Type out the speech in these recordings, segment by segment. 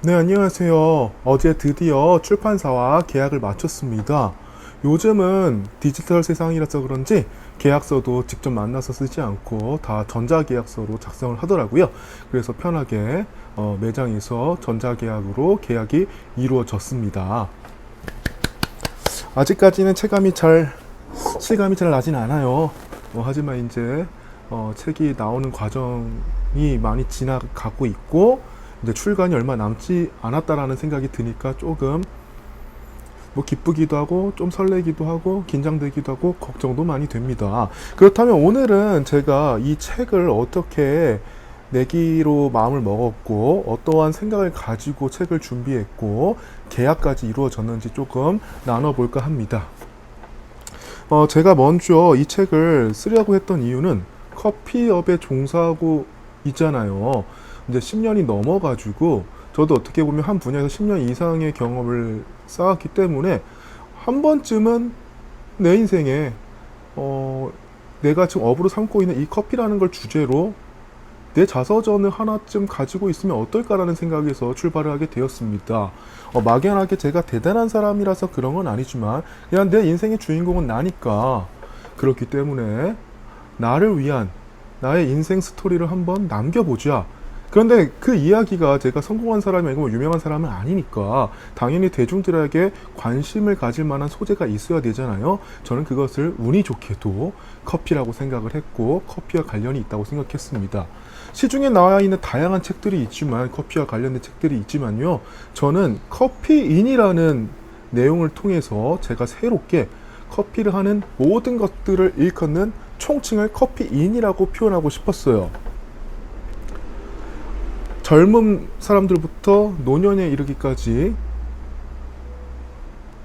네, 안녕하세요. 어제 드디어 출판사와 계약을 마쳤습니다. 요즘은 디지털 세상이라서 그런지 계약서도 직접 만나서 쓰지 않고 다 전자계약서로 작성을 하더라고요. 그래서 편하게 매장에서 전자계약으로 계약이 이루어졌습니다. 아직까지는 실감이 잘 나진 않아요. 하지만 이제 책이 나오는 과정이 많이 지나가고 있고 이제 출간이 얼마 남지 않았다라는 생각이 드니까 조금 뭐 기쁘기도 하고 좀 설레기도 하고 긴장되기도 하고 걱정도 많이 됩니다. 그렇다면 오늘은 제가 이 책을 어떻게 내기로 마음을 먹었고 어떠한 생각을 가지고 책을 준비했고 계약까지 이루어졌는지 조금 나눠볼까 합니다. 제가 먼저 이 책을 쓰려고 했던 이유는 커피업에 종사하고 있잖아요. 이제 10년이 넘어가지고 저도 어떻게 보면 한 분야에서 10년 이상의 경험을 쌓았기 때문에 한 번쯤은 내 인생에 내가 지금 업으로 삼고 있는 이 커피라는 걸 주제로 내 자서전을 하나쯤 가지고 있으면 어떨까라는 생각에서 출발을 하게 되었습니다. 막연하게 제가 대단한 사람이라서 그런 건 아니지만 그냥 내 인생의 주인공은 나니까 그렇기 때문에 나를 위한 나의 인생 스토리를 한번 남겨보자. 그런데 그 이야기가 제가 성공한 사람이 아니고 유명한 사람은 아니니까 당연히 대중들에게 관심을 가질 만한 소재가 있어야 되잖아요. 저는 그것을 운이 좋게도 커피라고 생각을 했고 커피와 관련이 있다고 생각했습니다. 시중에 나와 있는 다양한 책들이 있지만 커피와 관련된 책들이 있지만요. 저는 커피인이라는 내용을 통해서 제가 새롭게 커피를 하는 모든 것들을 일컫는 총칭을 커피인이라고 표현하고 싶었어요. 젊은 사람들부터 노년에 이르기까지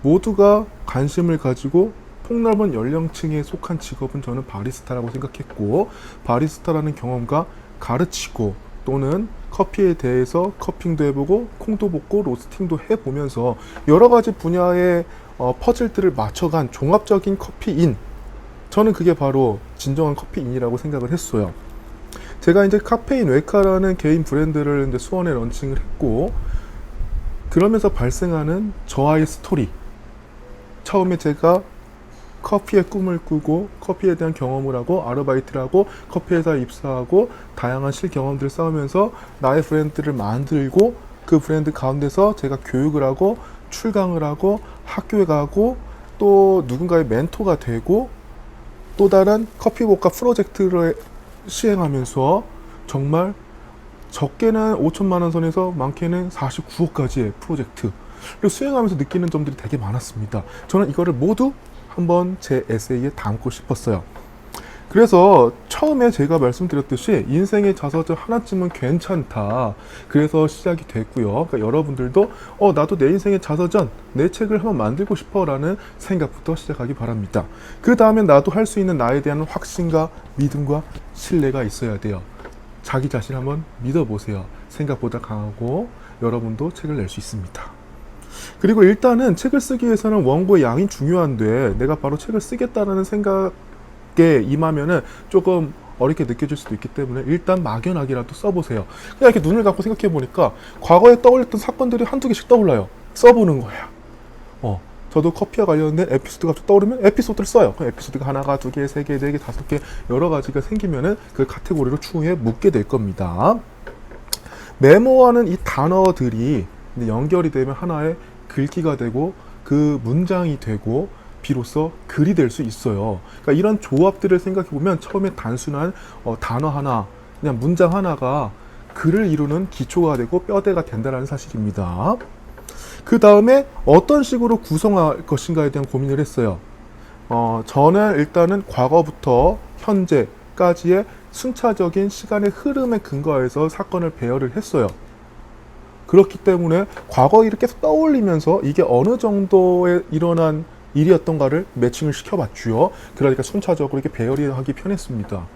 모두가 관심을 가지고 폭넓은 연령층에 속한 직업은 저는 바리스타라고 생각했고, 바리스타라는 경험과 가르치고 또는 커피에 대해서 커핑도 해보고 콩도 볶고 로스팅도 해보면서 여러 가지 분야의 퍼즐들을 맞춰간 종합적인 커피인, 저는 그게 바로 진정한 커피인이라고 생각을 했어요. 제가 이제 카페인 웨카라는 개인 브랜드를 이제 수원에 런칭을 했고, 그러면서 발생하는 저와의 스토리. 처음에 제가 커피의 꿈을 꾸고 커피에 대한 경험을 하고 아르바이트를 하고 커피 회사에 입사하고 다양한 실경험들을 쌓으면서 나의 브랜드를 만들고 그 브랜드 가운데서 제가 교육을 하고 출강을 하고 학교에 가고 또 누군가의 멘토가 되고 또 다른 커피복과 프로젝트를 시행하면서 정말 적게는 5천만 원 선에서 많게는 49억까지의 프로젝트를 수행하면서 느끼는 점들이 되게 많았습니다. 저는 이거를 모두 한번 제 에세이에 담고 싶었어요. 그래서 처음에 제가 말씀드렸듯이 인생의 자서전 하나쯤은 괜찮다. 그래서 시작이 됐고요. 그러니까 여러분들도 나도 내 인생의 자서전, 내 책을 한번 만들고 싶어 라는 생각부터 시작하기 바랍니다. 그 다음에 나도 할 수 있는 나에 대한 확신과 믿음과 신뢰가 있어야 돼요. 자기 자신 한번 믿어보세요. 생각보다 강하고 여러분도 책을 낼 수 있습니다. 그리고 일단은 책을 쓰기 위해서는 원고의 양이 중요한데 내가 바로 책을 쓰겠다라는 생각에 임하면은 조금 어렵게 느껴질 수도 있기 때문에 일단 막연하게라도 써보세요. 그냥 이렇게 눈을 감고 생각해 보니까 과거에 떠올렸던 사건들이 한두 개씩 떠올라요. 써보는 거야. 저도 커피와 관련된 에피소드가 떠오르면 에피소드를 써요. 그 에피소드가 하나가 두 개, 세 개, 네 개, 다섯 개 여러 가지가 생기면은 그 카테고리로 추후에 묶게 될 겁니다. 메모하는 이 단어들이 연결이 되면 하나의 글귀가 되고 그 문장이 되고 비로소 글이 될 수 있어요. 그러니까 이런 조합들을 생각해 보면 처음에 단순한 단어 하나, 그냥 문장 하나가 글을 이루는 기초가 되고 뼈대가 된다는 사실입니다. 그 다음에 어떤 식으로 구성할 것인가에 대한 고민을 했어요. 저는 일단은 과거부터 현재까지의 순차적인 시간의 흐름에 근거해서 사건을 배열을 했어요. 그렇기 때문에 과거 일을 계속 떠올리면서 이게 어느 정도에 일어난 일이었던가를 매칭을 시켜봤죠. 그러니까 순차적으로 이렇게 배열이 하기 편했습니다.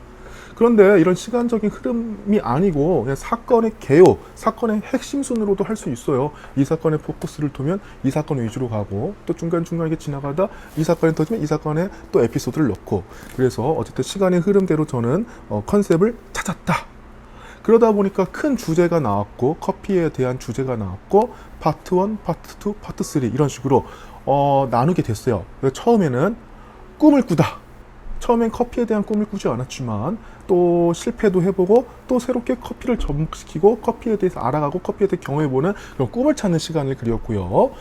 그런데 이런 시간적인 흐름이 아니고 그냥 사건의 개요, 사건의 핵심 순으로도 할 수 있어요. 이 사건의 포커스를 두면 이 사건 위주로 가고 또 중간중간에 지나가다 이 사건이 터지면 이 사건에 또 에피소드를 넣고, 그래서 어쨌든 시간의 흐름대로 저는 컨셉을 찾았다. 그러다 보니까 큰 주제가 나왔고, 커피에 대한 주제가 나왔고, 파트 1, 파트 2, 파트 3 이런 식으로 나누게 됐어요. 처음에는 꿈을 꾸다. 처음엔 커피에 대한 꿈을 꾸지 않았지만 또 실패도 해보고 또 새롭게 커피를 접목시키고 커피에 대해서 알아가고 커피에 대해 경험해보는 그런 꿈을 찾는 시간을 그렸고요.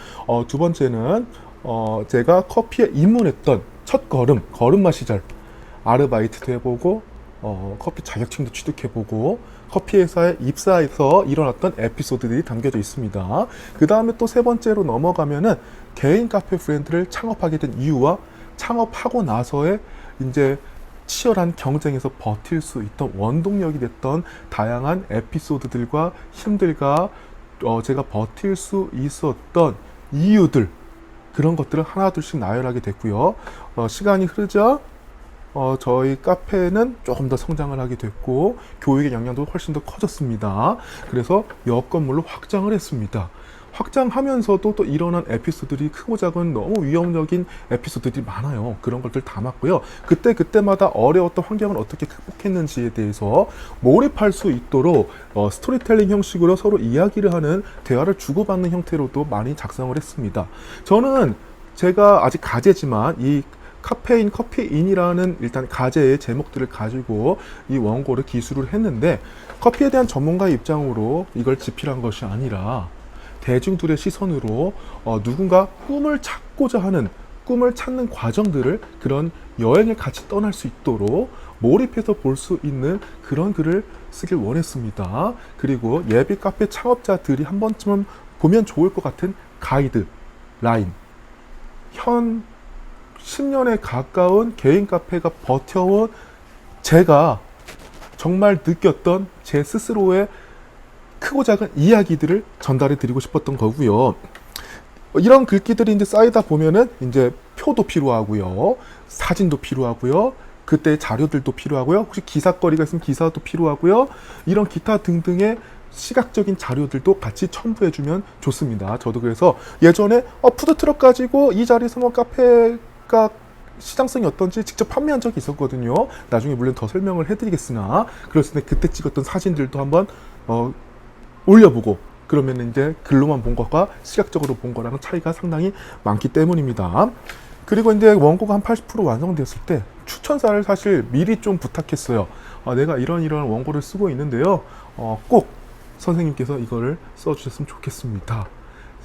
두 번째는 제가 커피에 입문했던 첫 걸음마 시절 아르바이트도 해보고 커피 자격증도 취득해보고 커피 회사에 입사해서 일어났던 에피소드들이 담겨져 있습니다. 그 다음에 또 세 번째로 넘어가면은 개인 카페 브랜드를 창업하게 된 이유와 창업하고 나서의 이제 치열한 경쟁에서 버틸 수 있던 원동력이 됐던 다양한 에피소드들과 힘들과 제가 버틸 수 있었던 이유들, 그런 것들을 하나둘씩 나열하게 됐고요. 시간이 흐르자 저희 카페는 조금 더 성장을 하게 됐고 교육의 역량도 훨씬 더 커졌습니다. 그래서 옆 건물로 확장을 했습니다. 확장하면서도 또 일어난 에피소드들이 크고 작은 너무 위험적인 에피소드들이 많아요. 그런 것들 담았고요. 그때마다 어려웠던 환경을 어떻게 극복했는지에 대해서 몰입할 수 있도록 스토리텔링 형식으로 서로 이야기를 하는, 대화를 주고받는 형태로도 많이 작성을 했습니다. 저는 제가 아직 가제지만 이 카페인, 커피인이라는 일단 가제의 제목들을 가지고 이 원고를 기술을 했는데, 커피에 대한 전문가의 입장으로 이걸 집필한 것이 아니라 대중들의 시선으로 누군가 꿈을 찾고자 하는, 꿈을 찾는 과정들을, 그런 여행을 같이 떠날 수 있도록 몰입해서 볼 수 있는 그런 글을 쓰길 원했습니다. 그리고 예비 카페 창업자들이 한 번쯤은 보면 좋을 것 같은 가이드 라인, 현 10년에 가까운 개인 카페가 버텨온 제가 정말 느꼈던 제 스스로의 크고 작은 이야기들을 전달해 드리고 싶었던 거고요. 이런 글귀들이 이제 쌓이다 보면은 이제 표도 필요하고요, 사진도 필요하고요, 그때 자료들도 필요하고요, 혹시 기사거리가 있으면 기사도 필요하고요, 이런 기타 등등의 시각적인 자료들도 같이 첨부해주면 좋습니다. 저도 그래서 예전에 푸드트럭 가지고 이 자리에서 뭐 카페가 시장성이 어떤지 직접 판매한 적이 있었거든요. 나중에 물론 더 설명을 해드리겠으나, 그랬을 때 그때 찍었던 사진들도 한번 올려보고, 그러면 이제 글로만 본 것과 시각적으로 본 거랑은 차이가 상당히 많기 때문입니다. 그리고 이제 원고가 한 80% 완성됐을 때 추천사를 사실 미리 좀 부탁했어요. 내가 이런 원고를 쓰고 있는데요, 꼭 선생님께서 이거를 써주셨으면 좋겠습니다.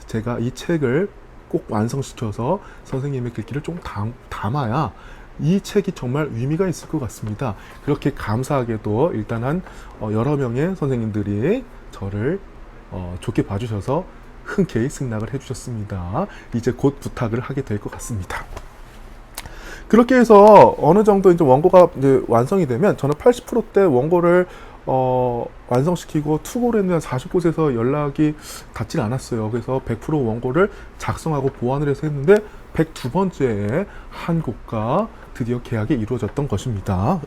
제가 이 책을 꼭 완성시켜서 선생님의 글귀를 좀 담아야 이 책이 정말 의미가 있을 것 같습니다. 그렇게 감사하게도 일단 한 여러 명의 선생님들이 저를 좋게 봐주셔서 흔쾌히 승낙을 해주셨습니다. 이제 곧 부탁을 하게 될 것 같습니다. 그렇게 해서 어느 정도 이제 원고가 이제 완성이 되면, 저는 80%대 원고를 완성시키고 투고를 했는데 40곳에서 연락이 닿질 않았어요. 그래서 100% 원고를 작성하고 보완을 해서 했는데 102번째에 한 곳과 드디어 계약이 이루어졌던 것입니다.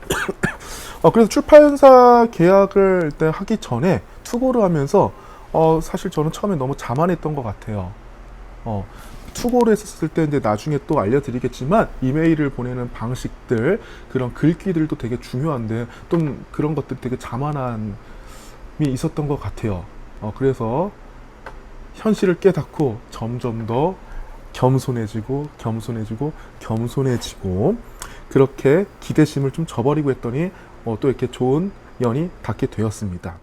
그래서 출판사 계약을 일단 하기 전에 투고를 하면서 사실 저는 처음에 너무 자만했던 것 같아요. 투고를 했었을 때 이제 나중에 또 알려드리겠지만 이메일을 보내는 방식들, 그런 글귀들도 되게 중요한데 좀 그런 것들 되게 자만함이 있었던 것 같아요. 그래서 현실을 깨닫고 점점 더 겸손해지고 그렇게 기대심을 좀 저버리고 했더니 또 이렇게 좋은 연이 닿게 되었습니다.